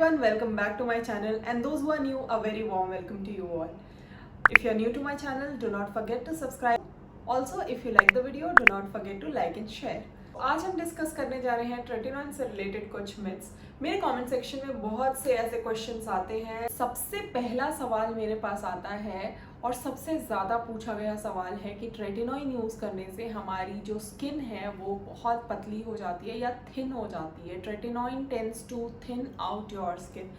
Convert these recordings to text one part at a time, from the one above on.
everyone, welcome back to my channel, and those who are new, a very warm welcome to you all. If you are new to my channel, do not forget to subscribe. Also, if you like the video, do not forget to like and share. आज हम discuss करने जा रहे हैं tretinoin से related कुछ myths. मेरे comment section में बहुत से ऐसे क्वेश्चंस आते हैं। सबसे पहला सवाल मेरे पास आता है और सबसे ज़्यादा पूछा गया सवाल है कि ट्रेटिनॉइन यूज़ करने से हमारी जो स्किन है वो बहुत पतली हो जाती है या थिन हो जाती है। Tretinoin tends to thin out your skin.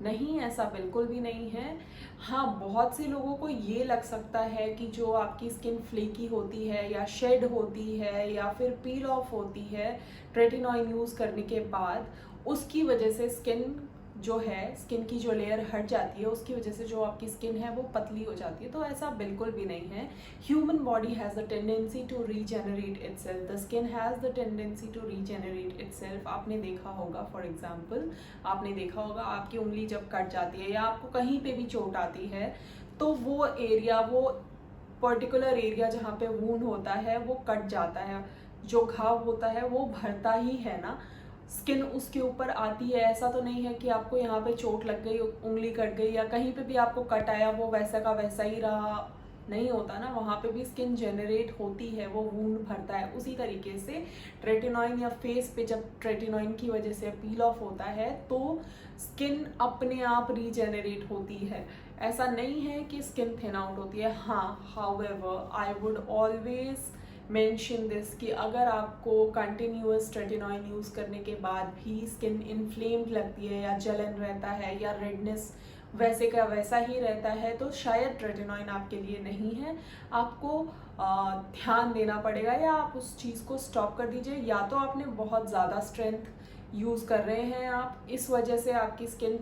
नहीं, ऐसा बिल्कुल भी नहीं है। हाँ, बहुत से लोगों को ये लग सकता है कि जो आपकी स्किन फ्लेकी होती है या शेड होती है या फिर पील ऑफ होती है ट्रेटिनॉइन यूज़ करने के बाद, उसकी वजह से स्किन जो है, स्किन की जो लेयर हट जाती है, उसकी वजह से जो आपकी स्किन है वो पतली हो जाती है। तो ऐसा बिल्कुल भी नहीं है। Human body has the tendency to regenerate itself, the skin has the tendency to regenerate itself. आपने देखा होगा, फॉर एग्जांपल आपने देखा होगा आपकी उंगली जब कट जाती है या आपको कहीं पे भी चोट आती है तो वो एरिया, वो पर्टिकुलर एरिया जहाँ पे वूंड होता है वो कट जाता है। जो घाव होता है वो भरता ही है ना, स्किन उसके ऊपर आती है। ऐसा तो नहीं है कि आपको यहाँ पे चोट लग गई, उंगली कट गई या कहीं पे भी आपको कट आया वो वैसा का वैसा ही रहा, नहीं होता ना। वहाँ पे भी स्किन जनरेट होती है, वो वूंड भरता है। उसी तरीके से ट्रेटिनॉइन या फेस पे जब ट्रेटिनॉइन की वजह से पील ऑफ होता है तो स्किन अपने आप रीजेनरेट होती है। ऐसा नहीं है कि स्किन थिन आउट होती है। हाँ, however I would always mention this कि अगर आपको कंटिन्यूअस ट्रेटिनॉइन यूज़ करने के बाद भी स्किन इन्फ्लेम्ड लगती है या जलन रहता है या रेडनेस वैसे का वैसा ही रहता है तो शायद ट्रेटिनॉइन आपके लिए नहीं है। आपको ध्यान देना पड़ेगा या आप उस चीज़ को स्टॉप कर दीजिए। या तो आपने बहुत ज़्यादा स्ट्रेंथ यूज़ कर रहे हैं आप, इस वजह से आपकी स्किन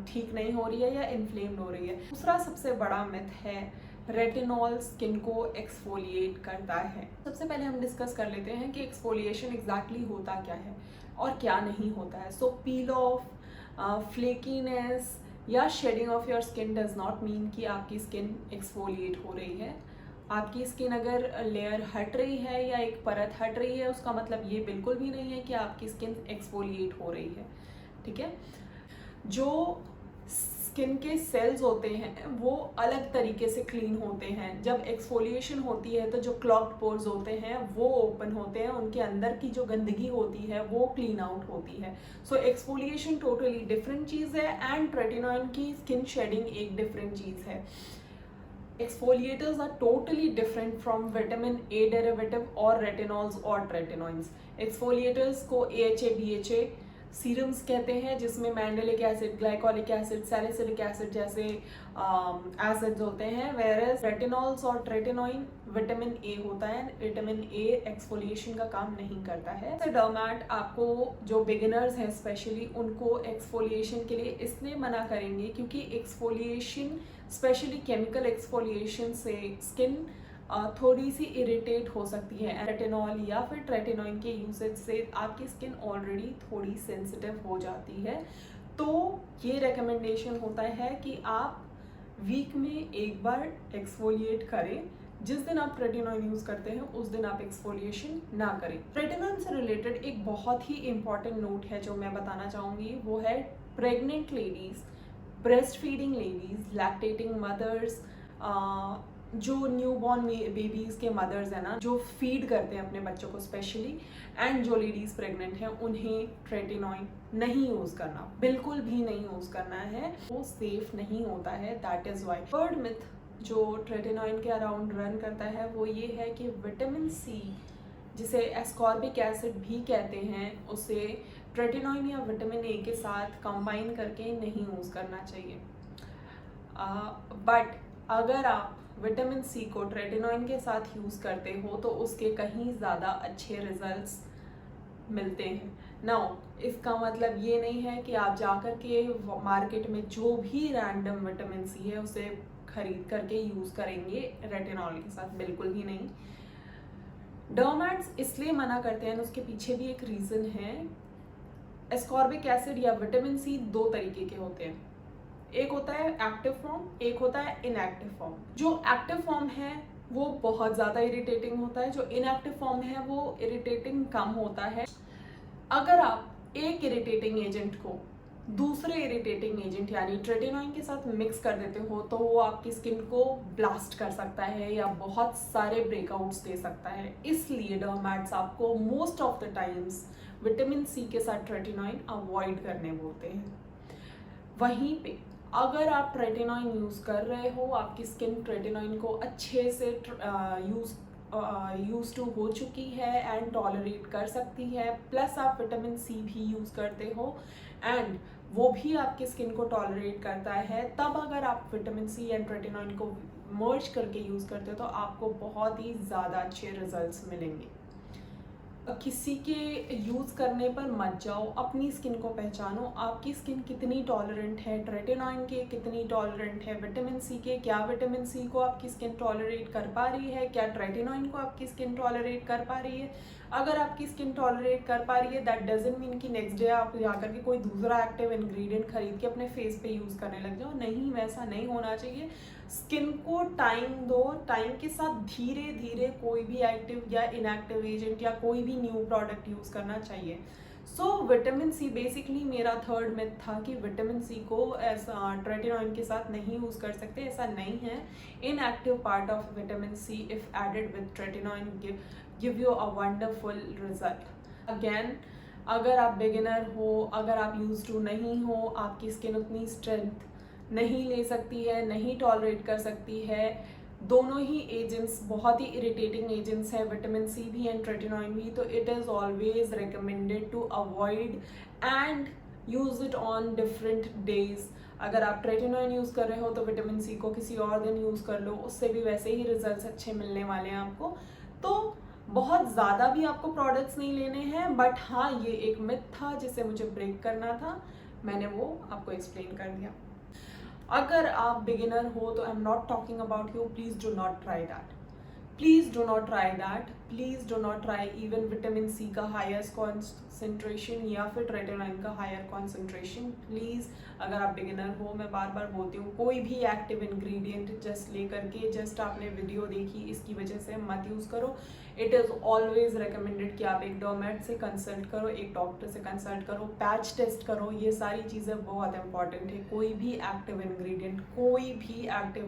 ठीक नहीं हो रही है या इन्फ्लेम्ड हो रही है। दूसरा सबसे बड़ा मिथ है रेटिनॉल स्किन को एक्सफोलिएट करता है। सबसे पहले हम डिस्कस कर लेते हैं कि एक्सफोलिएशन एग्जैक्टली होता क्या है और क्या नहीं होता है। सो पील ऑफ, फ्लेकीनेस या shedding of your skin does not mean कि आपकी स्किन एक्सफोलिएट हो रही है। आपकी स्किन अगर लेयर हट रही है या एक परत हट रही है, उसका मतलब ये बिल्कुल भी नहीं है कि आपकी स्किन एक्सफोलिएट हो रही है। ठीक है, जो स्किन के सेल्स होते हैं वो अलग तरीके से क्लीन होते हैं। जब एक्सफोलिएशन होती है तो जो क्लॉग्ड पोर्स होते हैं वो ओपन होते हैं, उनके अंदर की जो गंदगी होती है वो क्लीन आउट होती है। सो एक्सफोलिएशन टोटली डिफरेंट चीज़ है एंड ट्रेटिनॉइन की स्किन शेडिंग एक डिफरेंट चीज़ है। Exfoliators are totally different from vitamin A derivative or retinols or tretinoins. Exfoliators को AHA, BHA सीरम्स कहते हैं जिसमें mandelic acid, glycolic acid, salicylic acid जैसे एसिड्स होते हैं। वेयरएज रेटिनॉल्स और ट्रेटिनॉइन विटामिन ए होता है। विटामिन ए एक्सफोलिएशन का काम नहीं करता है। तो डर्मैट आपको, जो बिगिनर्स हैं स्पेशली, उनको एक्सफोलिएशन के लिए इसलिए मना करेंगे क्योंकि एक्सफोलिएशन, स्पेशली केमिकल एक्सफोलिएशन से स्किन थोड़ी सी इरिटेट हो सकती है। रेटिनॉल या फिर ट्रेटिनॉइन के यूसेज से आपकी स्किन ऑलरेडी थोड़ी सेंसिटिव हो जाती है। तो ये रिकमेंडेशन होता है कि आप वीक में एक बार एक्सफोलिएट करें। जिस दिन आप ट्रेटिनॉइन यूज़ करते हैं उस दिन आप एक्सफोलिएशन ना करें। ट्रेटिनॉइन से रिलेटेड एक बहुत ही इंपॉर्टेंट नोट है जो मैं बताना चाहूँगी, वो है pregnant ladies, breast feeding ladies, lactating mothers, जो न्यूबॉर्न बेबीज़ के मदर्स हैं ना, जो फीड करते हैं अपने बच्चों को स्पेशली, एंड जो लेडीज़ प्रेग्नेंट हैं, उन्हें ट्रेटिनॉइन नहीं यूज़ करना, बिल्कुल भी नहीं यूज़ करना है। वो सेफ नहीं होता है, that is why. Third myth जो ट्रेटिनॉइन के अराउंड रन करता है वो ये है कि विटामिन सी, जिसे एस्कॉर्बिक एसिड भी कहते हैं, उसे ट्रेटिनॉइन या विटामिन ए के साथ कंबाइन करके नहीं यूज़ करना चाहिए। बट अगर आप विटामिन सी को ट्रेटिनॉइन के साथ यूज़ करते हो तो उसके कहीं ज़्यादा अच्छे रिजल्ट्स मिलते हैं। नाउ इसका मतलब ये नहीं है कि आप जाकर के मार्केट में जो भी रैंडम विटामिन सी है उसे खरीद करके यूज़ करेंगे रेटिनॉल के साथ, बिल्कुल भी नहीं। डर्मैट्स इसलिए मना करते हैं, उसके पीछे भी एक रीज़न है। एस्कॉर्बिक एसिड या विटामिन सी दो तरीके के होते हैं, एक होता है एक्टिव फॉर्म, एक होता है इनएक्टिव फॉर्म। जो एक्टिव फॉर्म है वो बहुत ज़्यादा इरिटेटिंग होता है, जो इनएक्टिव फॉर्म है वो इरिटेटिंग कम होता है। अगर आप एक इरिटेटिंग एजेंट को दूसरे इरिटेटिंग एजेंट यानी ट्रेटिनॉइन के साथ मिक्स कर देते हो तो वो आपकी स्किन को ब्लास्ट कर सकता है या बहुत सारे ब्रेकआउट्स दे सकता है। इसलिए डर्मैट्स आपको most of the times vitamin C के साथ ट्रेटिनॉइन अवॉइड करने बोलते हैं। वहीं पे अगर आप ट्रेटिनॉइन यूज़ कर रहे हो, आपकी स्किन ट्रेटिनॉइन को अच्छे से यूज़ टू हो चुकी है एंड टॉलरेट कर सकती है, प्लस आप विटामिन सी भी यूज़ करते हो एंड वो भी आपकी स्किन को टॉलरेट करता है, तब अगर आप विटामिन सी एंड ट्रेटिनॉइन को मर्ज करके यूज़ करते हो तो आपको बहुत ही ज़्यादा अच्छे रिजल्ट्स मिलेंगे। किसी के यूज़ करने पर मत जाओ, अपनी स्किन को पहचानो, आपकी स्किन कितनी टॉलरेंट है ट्रेटिनॉइन के, कितनी टॉलरेंट है विटामिन सी के, क्या विटामिन सी को आपकी स्किन टॉलरेट कर पा रही है, क्या ट्रेटिनॉइन को आपकी स्किन टॉलरेट कर पा रही है। अगर आपकी स्किन टॉलरेट कर पा रही है दैट डजंट मीन कि नेक्स्ट डे आप जाकर के कोई दूसरा एक्टिव इंग्रेडिएंट खरीद के अपने फेस पे यूज़ करने लग जाओ। नहीं, वैसा नहीं होना चाहिए। स्किन को टाइम दो, टाइम के साथ धीरे धीरे कोई भी एक्टिव या इनएक्टिव एजेंट या कोई भी न्यू प्रोडक्ट यूज़ करना चाहिए। सो विटामिन सी बेसिकली मेरा थर्ड मिथ था कि विटामिन सी को ऐसा ट्रेटिनॉइन के साथ नहीं यूज़ कर सकते, ऐसा नहीं है। Inactive part of vitamin C if added with tretinoin give you a wonderful result. Again, अगर आप बिगिनर हो, अगर आप यूज टू नहीं हो, आपकी स्किन उतनी स्ट्रेंथ नहीं ले सकती है, नहीं टॉलरेट कर सकती है, दोनों ही एजेंट्स बहुत ही इरिटेटिंग एजेंट्स हैं, विटामिन सी भी एंड ट्रेटिनॉइन भी, तो it is always recommended to avoid and use it on different days. अगर आप ट्रेटिनॉइन यूज़ कर रहे हो तो विटामिन सी को किसी और दिन यूज़ कर लो, उससे भी वैसे ही रिजल्ट्स अच्छे मिलने वाले हैं आपको। तो बहुत ज़्यादा भी आपको प्रोडक्ट्स नहीं लेने हैं, बट हाँ, ये एक मिथ था जिसे मुझे ब्रेक करना था, मैंने वो आपको एक्सप्लेन कर दिया। अगर आप बिगिनर हो तो I am not talking about you, please do not try that, please do not try that, please do not try even vitamin C का हाईएस्ट कॉन्सेंट्रेशन या फिर ट्रेटिनॉइन का हायर कॉन्सेंट्रेशन। प्लीज़, अगर आप बिगिनर हो, मैं बार बार बोलती हूँ, कोई भी एक्टिव इंग्रेडिएंट जस्ट ले करके जस्ट आपने वीडियो देखी इसकी वजह से मत यूज़ करो। इट इज़ ऑलवेज रिकमेंडेड कि आप एक डॉर्मेट से कंसल्ट करो, एक डॉक्टर से कंसल्ट करो, पैच टेस्ट करो, ये सारी चीज़ें बहुत इंपॉर्टेंट है। कोई भी एक्टिव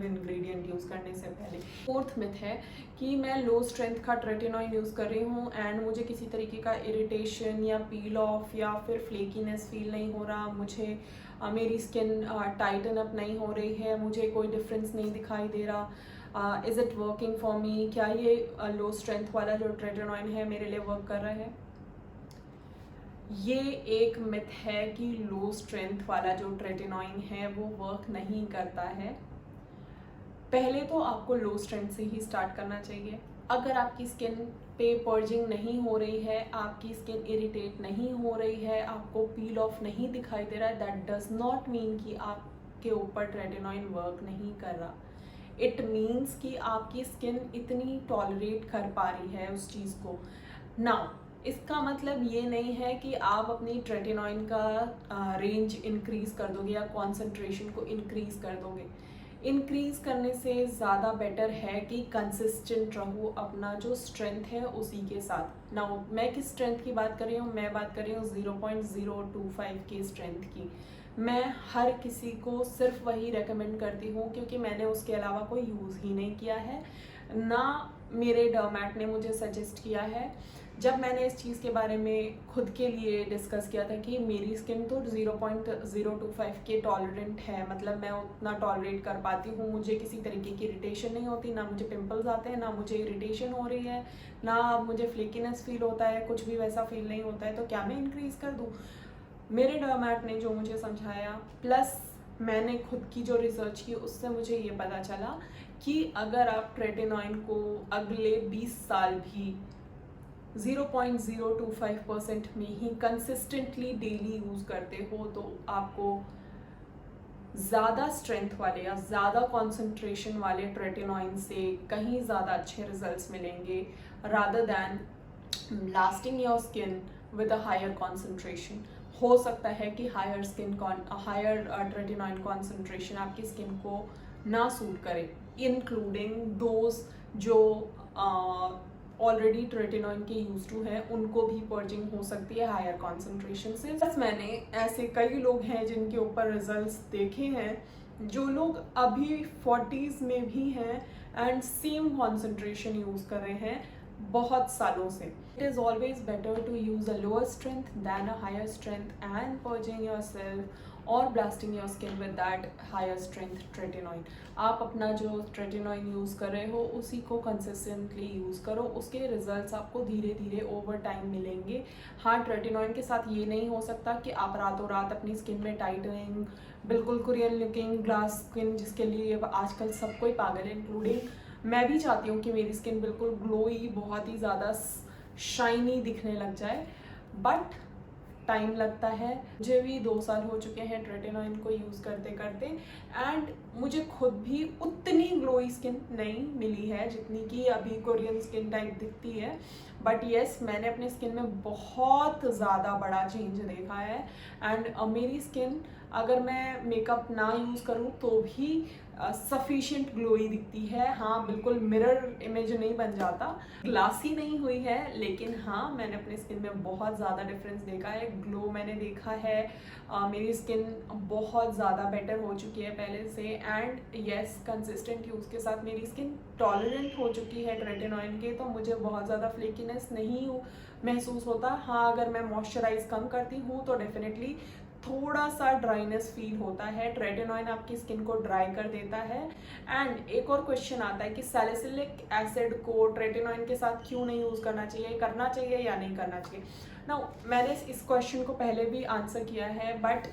इंग्रेडिएंट यूज़ करने से पहले। फोर्थ मिथ है कि मैं लो स्ट्रेंथ का ट्रेटिनॉइन यूज़ कर रही हूँ एंड मुझे किसी तरीके का इरिटेशन या पील ऑफ या फिर फ्लेकीनेस फील नहीं हो रहा, मुझे मेरी स्किन टाइटन अप नहीं हो रही है, मुझे कोई डिफरेंस नहीं दिखाई दे रहा, is it working for me, क्या ये लो स्ट्रेंथ वाला जो ट्रेटिनॉइन है मेरे लिए वर्क कर रहा है। ये एक मिथ है कि लो स्ट्रेंथ वाला जो ट्रेटिनॉइन है वो वर्क नहीं करता है। पहले तो आपको लो स्ट्रेंथ से ही स्टार्ट करना चाहिए। अगर आपकी स्किन पे पर्जिंग नहीं हो रही है, आपकी स्किन इरिटेट नहीं हो रही है, आपको पील ऑफ नहीं दिखाई दे रहा है, दैट डज नॉट मीन कि आपके ऊपर ट्रेटिनॉइन वर्क नहीं कर रहा। इट मीन्स कि आपकी स्किन इतनी टॉलरेट कर पा रही है उस चीज़ को। नाउ, इसका मतलब ये नहीं है कि आप अपनी ट्रेटिनॉइन का रेंज इंक्रीज़ कर दोगे या कॉन्सेंट्रेशन को इंक्रीज़ कर दोगे। इंक्रीज़ करने से ज़्यादा बेटर है कि कंसिस्टेंट रहो, अपना जो स्ट्रेंथ है उसी के साथ। नाउ, मैं किस स्ट्रेंथ की बात कर रही हूँ? मैं बात कर रही हूँ 0.025 की स्ट्रेंथ की। मैं हर किसी को सिर्फ वही रेकमेंड करती हूँ क्योंकि मैंने उसके अलावा कोई यूज़ ही नहीं किया है, ना मेरे डर्मैट ने मुझे सजेस्ट किया है। जब मैंने इस चीज़ के बारे में खुद के लिए डिस्कस किया था कि मेरी स्किन तो 0.025 के टॉलरेंट है, मतलब मैं उतना टॉलरेट कर पाती हूँ, मुझे किसी तरीके की इरिटेशन नहीं होती, ना मुझे पिंपल्स आते हैं, ना मुझे इरिटेशन हो रही है, ना मुझे फ्लेकीनेस फील होता है, कुछ भी वैसा फील नहीं होता है, तो क्या मैं इंक्रीज़ कर दूँ? मेरे डर्मैट ने जो मुझे समझाया, प्लस मैंने खुद की जो रिसर्च की, उससे मुझे ये पता चला कि अगर आप ट्रेटिनॉइन को अगले 20 साल भी 0.025% में ही कंसिस्टेंटली डेली यूज़ करते हो तो आपको ज़्यादा स्ट्रेंथ वाले या ज़्यादा कॉन्सेंट्रेशन वाले ट्रेटिनॉइन से कहीं ज़्यादा अच्छे रिजल्ट्स मिलेंगे rather than lasting your skin with a higher concentration. हो सकता है कि हायर ट्रेटिनॉइन कॉन्सेंट्रेशन आपकी स्किन को ना सूट करे, इंक्लूडिंग दोज जो ऑलरेडी ट्रेटिनॉइन के यूज टू हैं उनको भी पर्जिंग हो सकती है हायर कॉन्सेंट्रेशन से। बस मैंने ऐसे कई लोग हैं जिनके ऊपर रिजल्ट्स देखे हैं जो लोग अभी 40s में भी हैं एंड सेम कॉन्सेंट्रेशन यूज़ कर रहे हैं बहुत सालों से। It is always better to use a lower strength than a higher strength and purging your self और blasting your skin with that higher strength tretinoin. आप अपना जो ट्रेटिनॉइन यूज़ कर रहे हो उसी को कंसिस्टेंटली यूज़ करो, उसके रिजल्ट्स आपको धीरे धीरे ओवर टाइम मिलेंगे। हाँ, ट्रेटिनॉइन के साथ ये नहीं हो सकता कि आप रातों रात अपनी स्किन में टाइटनिंग, बिल्कुल कोरियन लुकिंग ग्लास स्किन, जिसके लिए आजकल सब कोई पागल है इंक्लूडिंग मैं भी चाहती हूँ कि मेरी स्किन बिल्कुल ग्लोई, बहुत ही ज़्यादा शाइनी दिखने लग जाए, बट टाइम लगता है। मुझे भी 2 साल हो चुके हैं ट्रेटिनॉइन को यूज़ करते करते एंड मुझे खुद भी उतनी ग्लोई स्किन नहीं मिली है जितनी कि अभी कोरियन स्किन टाइप दिखती है। बट येस, मैंने अपने स्किन में बहुत ज़्यादा बड़ा चेंज देखा है एंड मेरी स्किन अगर मैं मेकअप ना यूज़ करूँ तो भी सफिशिएंट ग्लोई दिखती है। हाँ, बिल्कुल मिरर इमेज नहीं बन जाता, ग्लासी नहीं हुई है, लेकिन हाँ मैंने अपनी स्किन में बहुत ज़्यादा डिफरेंस देखा है, ग्लो मैंने देखा है। मेरी स्किन बहुत ज़्यादा बेटर हो चुकी है पहले से एंड येस, कंसिस्टेंट यूज़ के साथ मेरी स्किन टॉलरेंट हो चुकी है ट्रेटिनॉइन के, तो मुझे बहुत ज़्यादा फ्लेकीनेस नहीं महसूस होता। हाँ, अगर मैं मॉइस्चराइज कम करती हूँ तो डेफिनेटली थोड़ा सा ड्राइनेस फील होता है। ट्रेटिनॉइन आपकी स्किन को ड्राई कर देता है। एंड एक और क्वेश्चन आता है कि सैलिसिलिक एसिड को ट्रेटिनॉइन के साथ क्यों नहीं यूज़ करना चाहिए, करना चाहिए या नहीं करना चाहिए। नाउ, मैंने इस क्वेश्चन को पहले भी आंसर किया है बट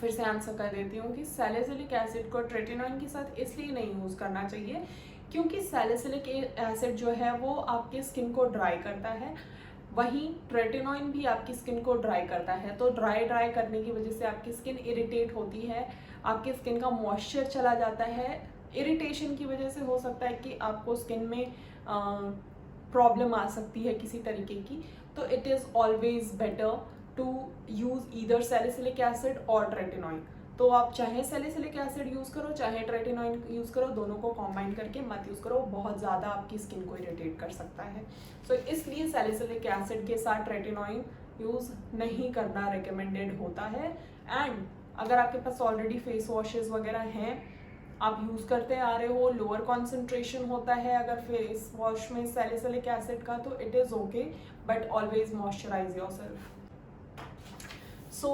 फिर से आंसर कर देती हूँ कि सैलिसिलिक एसिड को ट्रेटिनॉइन के साथ इसलिए नहीं यूज़ करना चाहिए क्योंकि सैलिसिलिक एसिड जो है वो आपके स्किन को ड्राई करता है, वहीं ट्रेटिनॉइन भी आपकी स्किन को ड्राई करता है। तो ड्राई करने की वजह से आपकी स्किन इरिटेट होती है, आपकी स्किन का मॉइस्चर चला जाता है। इरिटेशन की वजह से हो सकता है कि आपको स्किन में प्रॉब्लम आ सकती है किसी तरीके की। तो it is always better to use either salicylic acid और ट्रेटिनॉइन। तो आप चाहे सैलिसिलिक एसिड यूज़ करो चाहे ट्रेटिनॉइन यूज़ करो, दोनों को कॉम्बाइन करके मत यूज़ करो, बहुत ज़्यादा आपकी स्किन को इरिटेट कर सकता है। सो इसलिए सैलिसिलिक एसिड के साथ ट्रेटिनॉइन यूज़ नहीं करना रिकमेंडेड होता है। एंड अगर आपके पास ऑलरेडी फेस वॉशेज़ वगैरह हैं, आप यूज़ करते आ रहे हो, लोअर कॉन्सेंट्रेशन होता है अगर फेस वॉश में सैलिसिलिक एसिड का, तो it is okay, but always moisturize yourself. So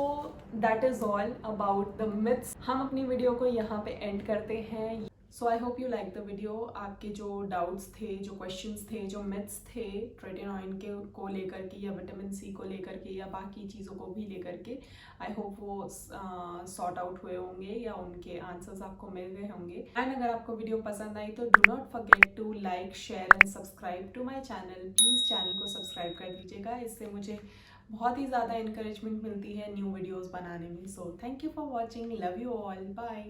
that is all about the myths. हम अपनी वीडियो को यहाँ पे एंड करते हैं। So I hope you like the video. आपके जो डाउट्स थे, जो क्वेश्चंस थे, जो मिथ्स थे ट्रेटिनॉइन के को लेकर के या विटामिन सी को लेकर के या बाकी चीज़ों को भी लेकर के, आई होप वो सॉर्ट आउट हुए होंगे या उनके आंसर्स आपको मिल गए होंगे। एंड अगर आपको वीडियो पसंद आई तो do not forget to like, share and subscribe to my channel. Please channel को सब्सक्राइब कर दीजिएगा, इससे मुझे बहुत ही ज़्यादा इंकरेजमेंट मिलती है न्यू वीडियोज़ बनाने में। So thank you for watching, love you all, bye.